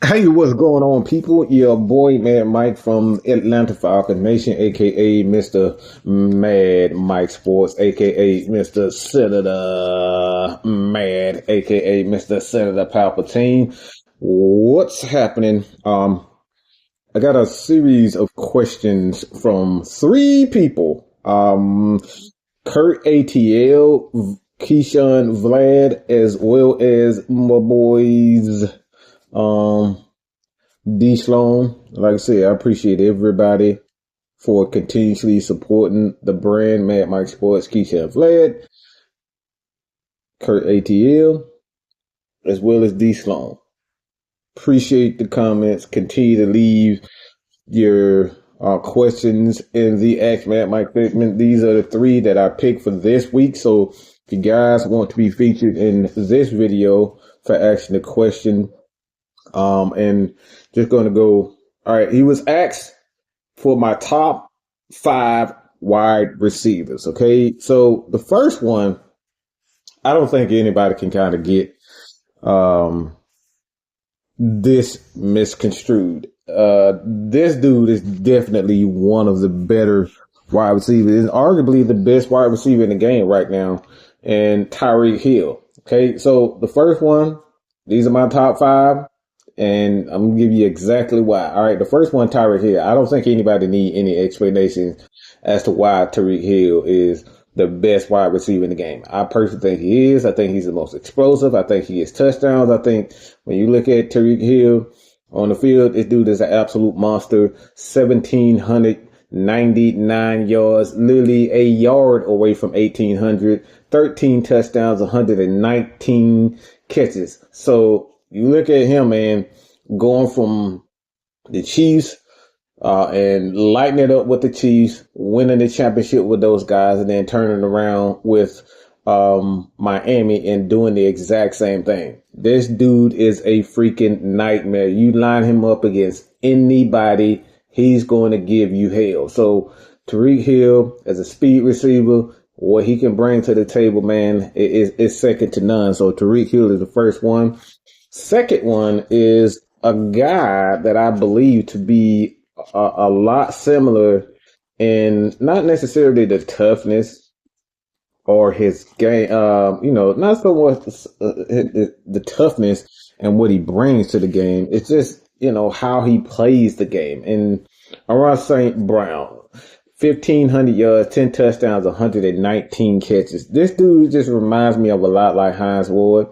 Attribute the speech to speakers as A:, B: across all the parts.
A: Hey, what's going on, people? Your boy Madmike from Atlanta Falcons Nation, aka Mr. Mad Mike Sports, aka Mr. Senator Mad, aka Mr. Senator Palpatine. What's happening? I got a series of questions from three people. Curt ATL, Keyshawn Vlad, as well as my boys. Um, Dee Sloan, like I said, I appreciate everybody for continuously supporting the brand, Madmike Sports, Keyshawn Vlad, Curt ATL, as well as Dee Sloan. Appreciate the comments. Continue to leave your questions in the Ask Madmike segment. These are the three that I picked for this week. So if you guys want to be featured in this video for asking the question, and just going to go. All right, he was asked for my top 5 wide receivers. Okay, so the first one, I don't think anybody can kind of get this misconstrued. This dude is definitely one of the better wide receivers, and arguably the best wide receiver in the game right now, and Tyreek Hill. Okay, so the first one, these are my top 5. And I'm going to give you exactly why. All right, the first one, Tyreek Hill. I don't think anybody need any explanations as to why Tyreek Hill is the best wide receiver in the game. I personally think he is. I think he's the most explosive. I think he gets touchdowns. I think when you look at Tyreek Hill on the field, this dude is an absolute monster. 1,799 yards, literally a yard away from 1,800. 13 touchdowns, 119 catches. So you look at him, man, going from the Chiefs and lighting it up with the Chiefs, winning the championship with those guys, and then turning around with Miami and doing the exact same thing. This dude is a freaking nightmare. You line him up against anybody, he's going to give you hell. So Tyreek Hill, as a speed receiver, what he can bring to the table, man, is second to none. So Tyreek Hill is the first one. Second one is a guy that I believe to be a lot similar in not necessarily the toughness or his game, not so much the toughness and what he brings to the game. It's just, how he plays the game. And around St. Brown, 1,500 yards, 10 touchdowns, 119 catches. This dude just reminds me of a lot like Hines Ward.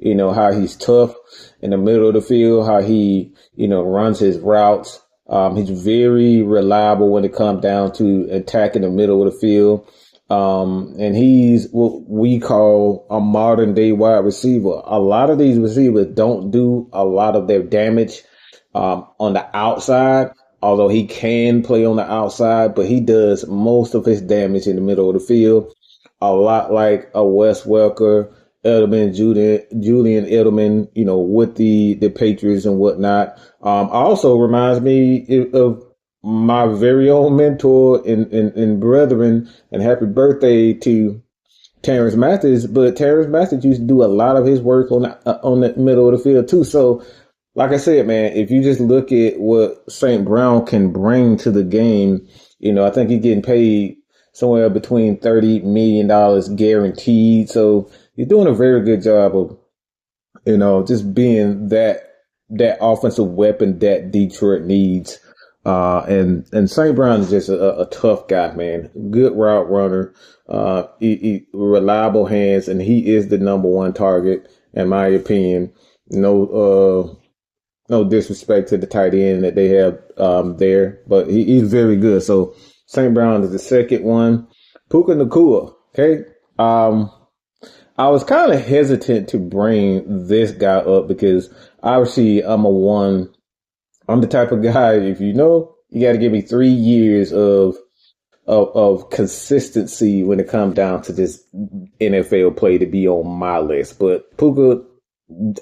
A: How he's tough in the middle of the field, how he, runs his routes. He's very reliable when it comes down to attacking the middle of the field. And he's what we call a modern day wide receiver. A lot of these receivers don't do a lot of their damage, on the outside, although he can play on the outside, but he does most of his damage in the middle of the field. A lot like a Wes Welker, Edelman, Julian Edelman, with the Patriots and whatnot. Also reminds me of my very own mentor and brethren, and happy birthday to Terrence Mathis. But Terrence Mathis used to do a lot of his work on the middle of the field too. So, like I said, man, if you just look at what St. Brown can bring to the game, I think he's getting paid somewhere between $30 million guaranteed. So he's doing a very good job of, just being that offensive weapon that Detroit needs. And St. Brown is just a tough guy, man. Good route runner, he reliable hands, and he is the number one target, in my opinion. No disrespect to the tight end that they have there, but he's very good. So St. Brown is the second one. Puka Nacua. Okay. I was kind of hesitant to bring this guy up because obviously I'm the type of guy, if you got to give me 3 years of consistency when it comes down to this NFL play to be on my list. But Puka,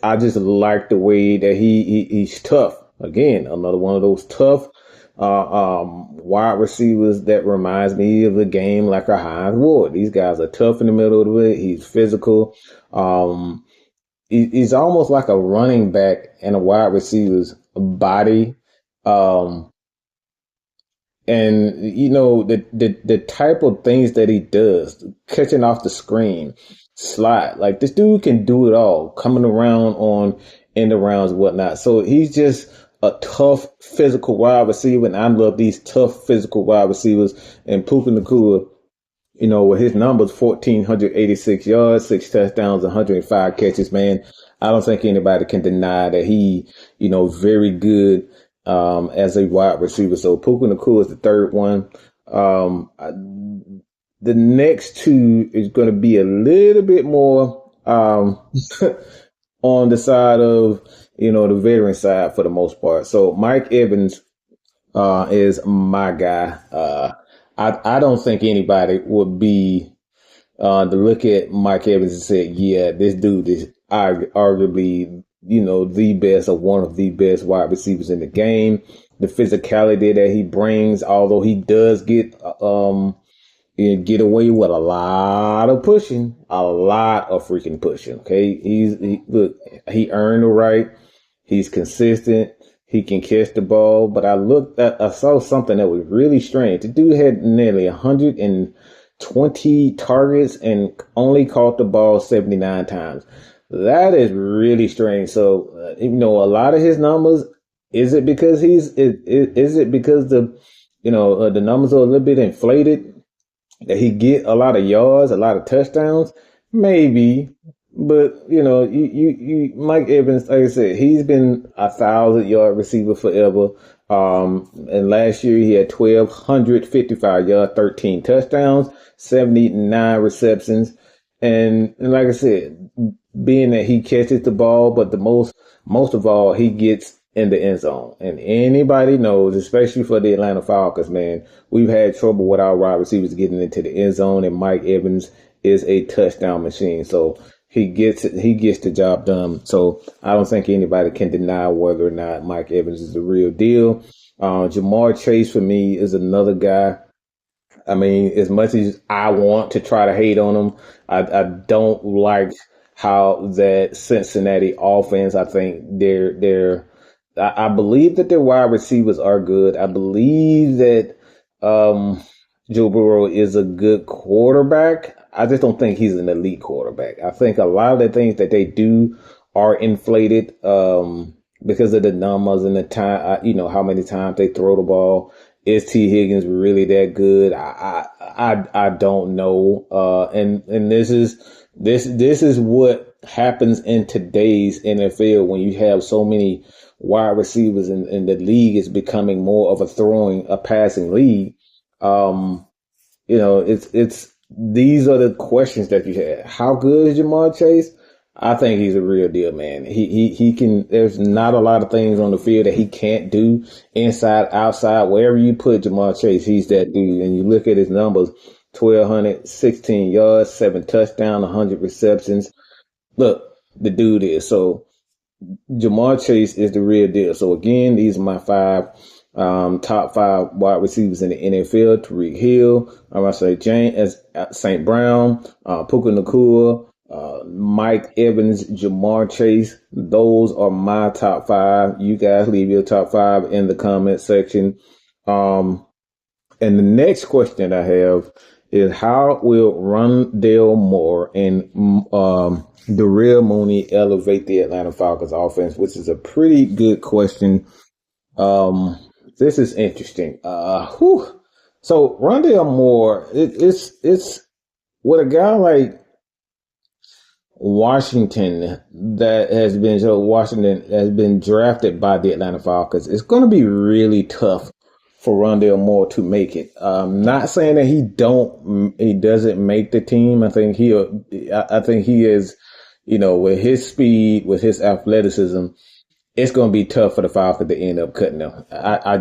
A: I just like the way that he's tough. Again, another one of those tough wide receivers that reminds me of the game like a Hines Ward. These guys are tough in the middle of it. He's physical. he's almost like a running back and a wide receiver's body. Um, and the type of things that he does, catching off the screen, slide, like this dude can do it all, coming around on end arounds and whatnot. So he's just a tough physical wide receiver, and I love these tough physical wide receivers. And Puka Nacua, with his numbers, 1,486 yards, 6 touchdowns, 105 catches, man, I don't think anybody can deny that he, very good as a wide receiver. So Puka Nacua is the third one. The next two is going to be a little bit more on the side of, the veteran side for the most part. So Mike Evans is my guy. I don't think anybody would be to look at Mike Evans and say, yeah, this dude is arguably, the best or one of the best wide receivers in the game. The physicality that he brings, although he does get away with a lot of pushing, a lot of freaking pushing. Okay, he earned the right. He's consistent. He can catch the ball. But I saw something that was really strange. The dude had nearly 120 targets and only caught the ball 79 times. That is really strange. So, a lot of his numbers, is it because is it because the numbers are a little bit inflated, that he get a lot of yards, a lot of touchdowns? Maybe. But, Mike Evans, like I said, he's been 1,000-yard receiver forever. And last year he had 1,255 yards, 13 touchdowns, 79 receptions. And like I said, being that he catches the ball, but the most of all, he gets in the end zone. And anybody knows, especially for the Atlanta Falcons, man, we've had trouble with our wide receivers getting into the end zone, and Mike Evans is a touchdown machine. So he gets the job done. So I don't think anybody can deny whether or not Mike Evans is the real deal. Jamar Chase for me is another guy. I mean, as much as I want to try to hate on him, I don't like how that Cincinnati offense, I think I believe that their wide receivers are good. I believe that Joe Burrow is a good quarterback. I just don't think he's an elite quarterback. I think a lot of the things that they do are inflated because of the numbers and the time, how many times they throw the ball. Is T. Higgins really that good? I don't know. And this is what happens in today's NFL when you have so many wide receivers and the league is becoming more of a passing league. It's these are the questions that you have. How good is Jamar Chase? I think he's a real deal, man. He can, there's not a lot of things on the field that he can't do, inside, outside, wherever you put Jamar Chase, he's that dude. And you look at his numbers, 1,216 yards, 7 touchdowns, 100 receptions. Look, the dude is. So Jamar Chase is the real deal. So again, these are my top 5 wide receivers in the NFL. Tyreek Hill, I'm going to say James St. Brown, Puka Nacua, Mike Evans, Jamar Chase. Those are my top 5. You guys leave your top 5 in the comment section. And the next question I have is, how will Rondale Moore and Darrell Mooney elevate the Atlanta Falcons offense? Which is a pretty good question. This is interesting. So Rondale Moore, it's with a guy like Washington Washington has been drafted by the Atlanta Falcons. It's going to be really tough for Rondale Moore to make it. Not saying that he doesn't make the team. I think he is, with his speed, with his athleticism, it's going to be tough for the Falcons to end up cutting him. I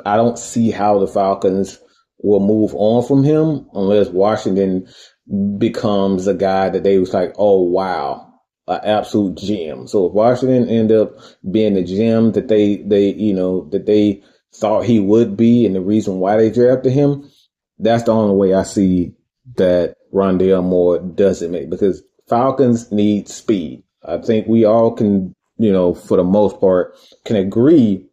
A: don't see how the Falcons will move on from him unless Washington becomes a guy that they was like, oh, wow, an absolute gem. So if Washington end up being the gem that they thought he would be, and the reason why they drafted him, that's the only way I see that Rondale Moore doesn't make, because Falcons need speed. I think we all can, for the most part, can agree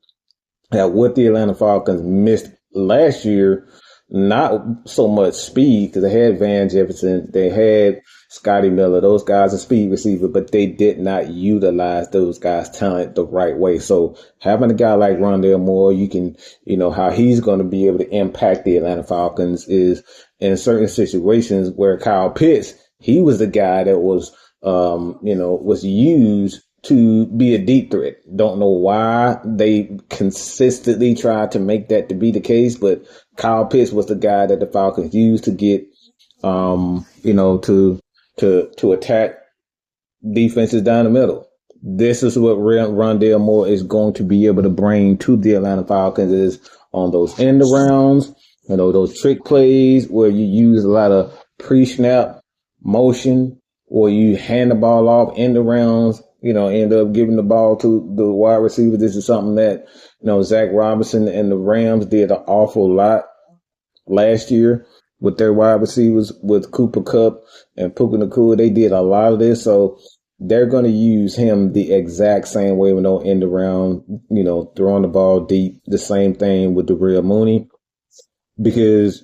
A: that what the Atlanta Falcons missed last year, not so much speed, because they had Van Jefferson, they had Scotty Miller, those guys are speed receiver, but they did not utilize those guys' talent the right way. So having a guy like Rondale Moore, you can, how he's going to be able to impact the Atlanta Falcons is in certain situations where Kyle Pitts, he was the guy that was, was used to be a deep threat. Don't know why they consistently tried to make that to be the case, but Kyle Pitts was the guy that the Falcons used to get, to attack defenses down the middle. This is what Rondale Moore is going to be able to bring to the Atlanta Falcons is on those end arounds, those trick plays where you use a lot of pre-snap motion, or you hand the ball off end arounds, end up giving the ball to the wide receiver. This is something that, Zach Robinson and the Rams did an awful lot last year with their wide receivers, with Cooper Kupp and Puka Nacua. They did a lot of this. So they're going to use him the exact same way with no end around, throwing the ball deep. The same thing with Darrell Mooney. Because,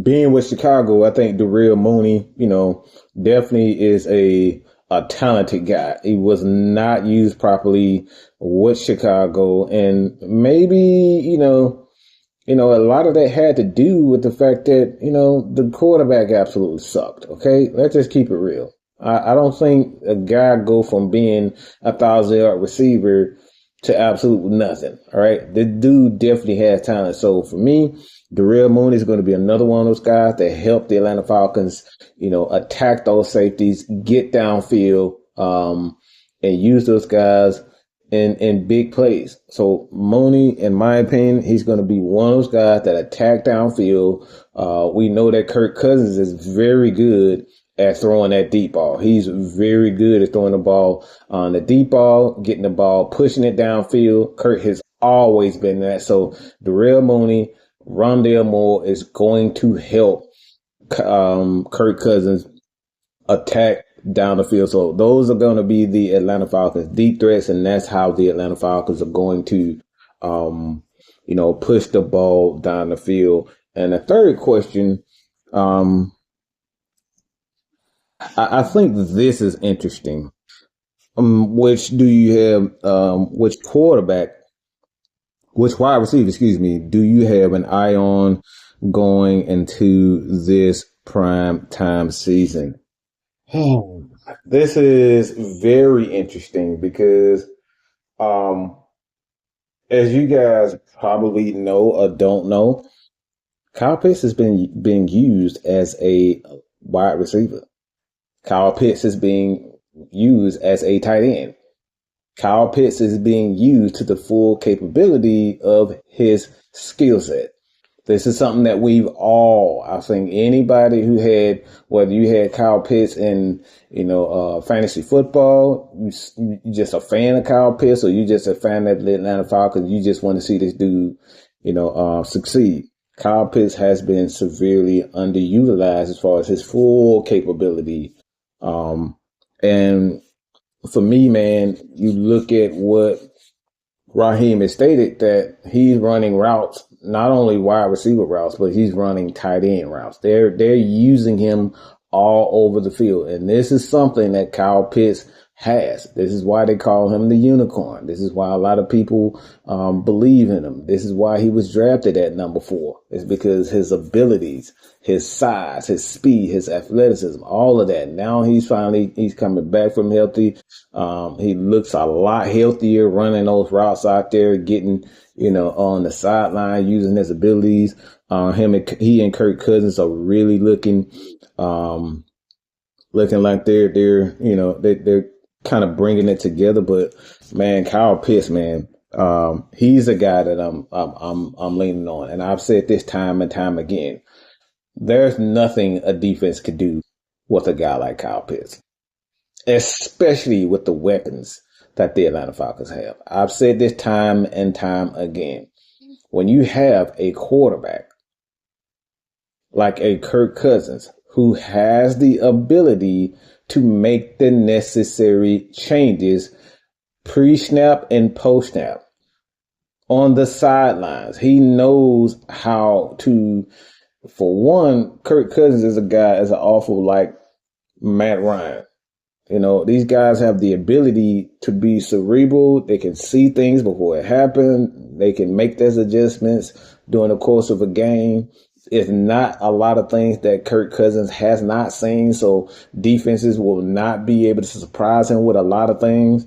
A: being with Chicago, I think Darrell Mooney, definitely is a talented guy. He was not used properly with Chicago, and maybe, a lot of that had to do with the fact that, the quarterback absolutely sucked. Okay. Let's just keep it real. I don't think a guy go from being 1,000-yard receiver to absolutely nothing. All right. The dude definitely has talent. So for me, Darrell Mooney is going to be another one of those guys that help the Atlanta Falcons, attack those safeties, get downfield, and use those guys in big plays. So Mooney, in my opinion, he's going to be one of those guys that attack downfield. We know that Kirk Cousins is very good at throwing that deep ball. He's very good at throwing the ball on the deep ball, getting the ball, pushing it downfield. Kirk has always been that. So Darrell Mooney, Rondale Moore is going to help Kirk Cousins attack down the field. So those are going to be the Atlanta Falcons deep threats, and that's how the Atlanta Falcons are going to, push the ball down the field. And the third question, I think this is interesting. Which wide receiver, do you have an eye on going into this prime time season? This is very interesting because, as you guys probably know or don't know, Kyle Pitts has been being used as a wide receiver. Kyle Pitts is being used as a tight end. Kyle Pitts is being used to the full capability of his skill set. This is something that I think anybody who had, whether you had Kyle Pitts in, fantasy football, you just a fan of Kyle Pitts, or you just a fan of the Atlanta Falcons, you just want to see this dude, succeed. Kyle Pitts has been severely underutilized as far as his full capability. And for me, man, you look at what Raheem has stated, that he's running routes, not only wide receiver routes, but he's running tight end routes. They're using him all over the field. And this is something that Kyle Pitts has. This is why they call him the unicorn. This is why a lot of people believe in him. This is why he was drafted at number 4. It's because his abilities, his size, his speed, his athleticism, all of that. Now he's coming back from healthy. He looks a lot healthier running those routes out there, getting, on the sideline, using his abilities. He and Kirk Cousins are really looking like they're kind of bringing it together. But man, Kyle Pitts, man, he's a guy that I'm leaning on. And I've said this time and time again, there's nothing a defense could do with a guy like Kyle Pitts, especially with the weapons that the Atlanta Falcons have. I've said this time and time again. When you have a quarterback like a Kirk Cousins who has the ability to make the necessary changes pre-snap and post-snap on the sidelines. He knows how to, for one, Kirk Cousins is a guy as an awful like Matt Ryan. These guys have the ability to be cerebral. They can see things before it happens. They can make those adjustments during the course of a game. It's not a lot of things that Kirk Cousins has not seen, so defenses will not be able to surprise him with a lot of things.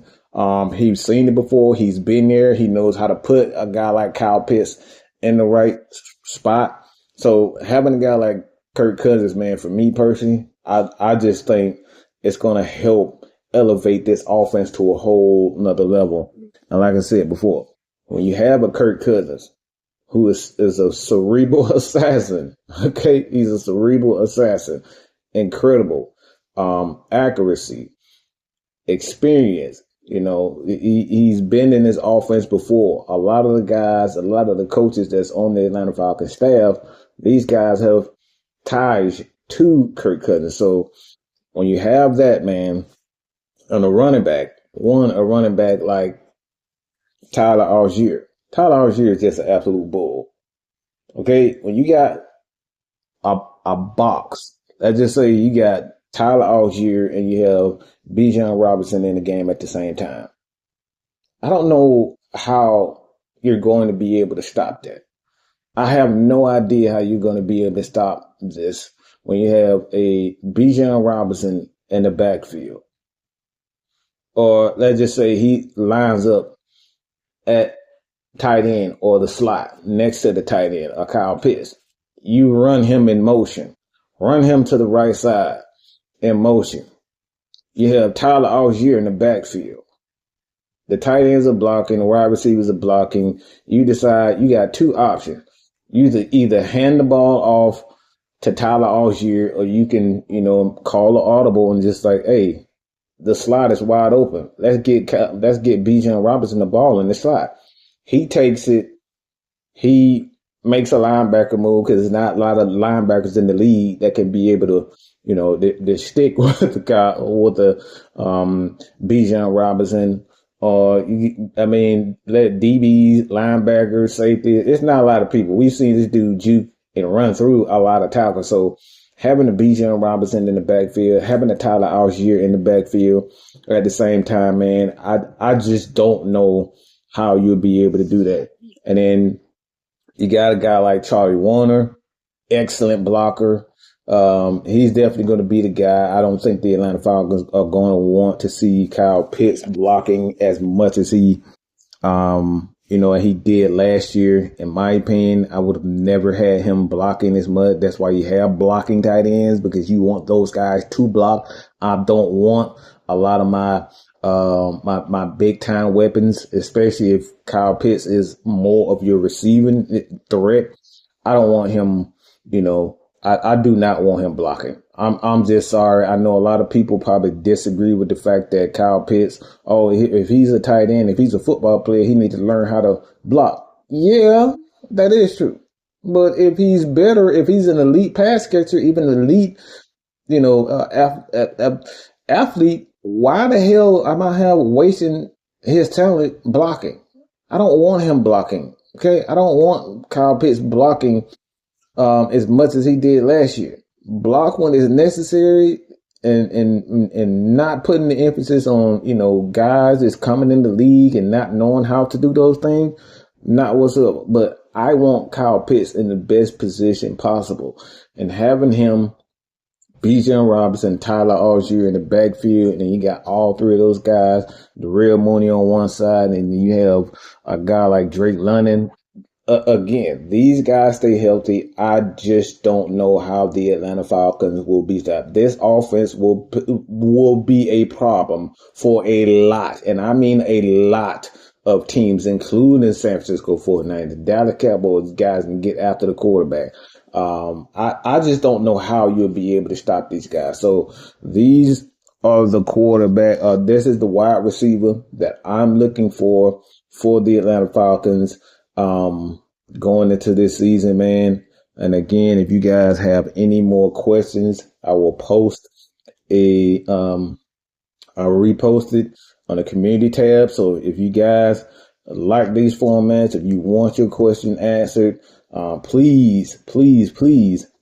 A: He's seen it before. He's been there. He knows how to put a guy like Kyle Pitts in the right spot. So having a guy like Kirk Cousins, man, for me personally, I just think it's going to help elevate this offense to a whole nother level. And like I said before, when you have a Kirk Cousins who is a cerebral assassin, okay, he's a cerebral assassin, incredible accuracy, experience. He's been in this offense before. A lot of the guys, a lot of the coaches that's on the Atlanta Falcons staff, these guys have ties to Kirk Cousins. So when you have that, man, on a running back like Tyler Algier. Tyler Algier is just an absolute bull. Okay? When you got a box, let's just say you got Tyler Algier and you have Bijan Robinson in the game at the same time. I don't know how you're going to be able to stop that. I have no idea how you're going to be able to stop this when you have a Bijan Robinson in the backfield. Or let's just say he lines up at tight end or the slot next to the tight end or Kyle Pitts. You run him in motion. Run him to the right side in motion. You have Tyler Algier in the backfield. The tight ends are blocking, the wide receivers are blocking. You decide you got two options. You either hand the ball off to Tyler Algier, or you can, call an audible and just like, hey, the slot is wide open. Let's get Bijan Robinson the ball in the slot. He takes it. He makes a linebacker move because there's not a lot of linebackers in the league that can be able to, they stick with the guy with the Bijan Robinson. Or let DBs, linebackers, safety. It's not a lot of people. We've seen this dude juke and run through a lot of tackles. So having a Bijan Robinson in the backfield, having a Tyler Algier in the backfield at the same time, man, I just don't know how you'll be able to do that. And then you got a guy like Charlie Warner, excellent blocker. He's definitely going to be the guy. I don't think the Atlanta Falcons are going to want to see Kyle Pitts blocking as much as he did last year. In my opinion, I would have never had him blocking as much. That's why you have blocking tight ends, because you want those guys to block. I don't want a lot of my big time weapons, especially if Kyle Pitts is more of your receiving threat. I don't want him, I do not want him blocking. I'm just sorry. I know a lot of people probably disagree with the fact that Kyle Pitts, if he's a tight end, if he's a football player, he needs to learn how to block. Yeah, that is true. But if he's better, if he's an elite pass catcher, even an elite, athlete, why the hell am I wasting his talent blocking? I don't want him blocking. Okay. I don't want Kyle Pitts blocking as much as he did last year. Block when it's necessary, and not putting the emphasis on, guys that's coming in the league and not knowing how to do those things. Not what's up. But I want Kyle Pitts in the best position possible, and having him, Bijan Robinson, Tyler Algier in the backfield, and you got all three of those guys, the real money on one side, and then you have a guy like Drake London. Again, these guys stay healthy. I just don't know how the Atlanta Falcons will be stopped. This offense will be a problem for a lot, and I mean a lot of teams, including San Francisco 49ers, Dallas Cowboys. Guys can get after the quarterback. I just don't know how you'll be able to stop these guys. So these are the quarterback. This is the wide receiver that I'm looking for the Atlanta Falcons. Going into this season, man. And again, if you guys have any more questions, I will post I reposted on the community tab. So if you guys like these formats, if you want your question answered, please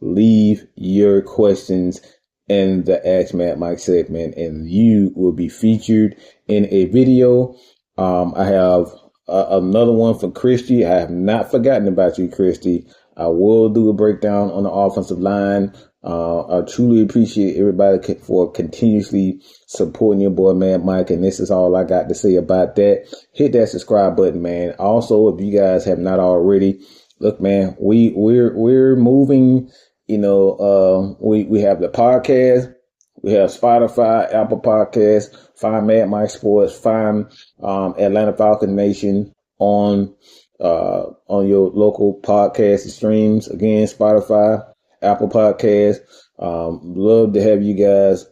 A: leave your questions in the Ask Madmike segment, and you will be featured in a video. I have another one for Christy. I have not forgotten about you, Christy. I will do a breakdown on the offensive line. I truly appreciate everybody for continuously supporting your boy Madmike, and this is all I got to say about that. Hit that subscribe button, man. Also, if you guys have not already, look, man, we're moving. We have the podcast, we have Spotify, Apple Podcasts. Find Madmike Sports, find Atlanta Falcon Nation on your local podcast streams. Again, Spotify, Apple Podcasts. Love to have you guys.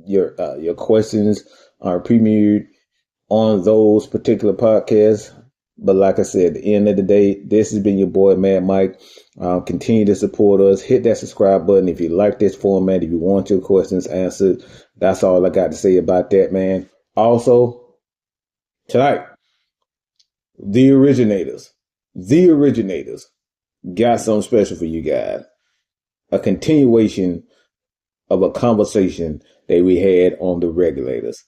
A: Your questions are premiered on those particular podcasts. But like I said, at the end of the day, this has been your boy Madmike. Continue to support us. Hit that subscribe button if you like this format. If you want your questions answered, that's all I got to say about that, man. Also, tonight, the originators got something special for you guys. A continuation of a conversation that we had on the regulators.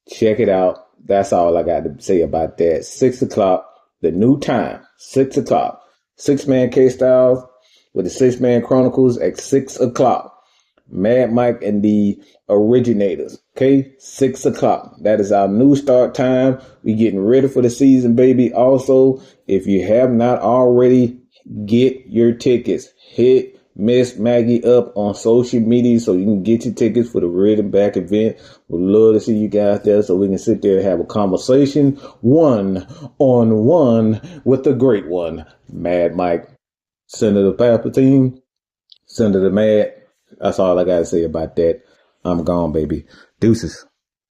A: Check it out. That's all I got to say about that. 6 o'clock, the new time, 6 o'clock. 6-man K-Styles with the 6-man Chronicles at 6 o'clock. Madmike and the originators. Okay, 6 o'clock. That is our new start time. We getting ready for the season, baby. Also, if you have not already, get your tickets. Hit Miss Maggie up on social media so you can get your tickets for the Red and Back event. We'd love to see you guys there so we can sit there and have a conversation one-on-one with the great one, Madmike. Senator Palpatine, Senator Mad. That's all I got to say about that. I'm gone, baby. Deuces.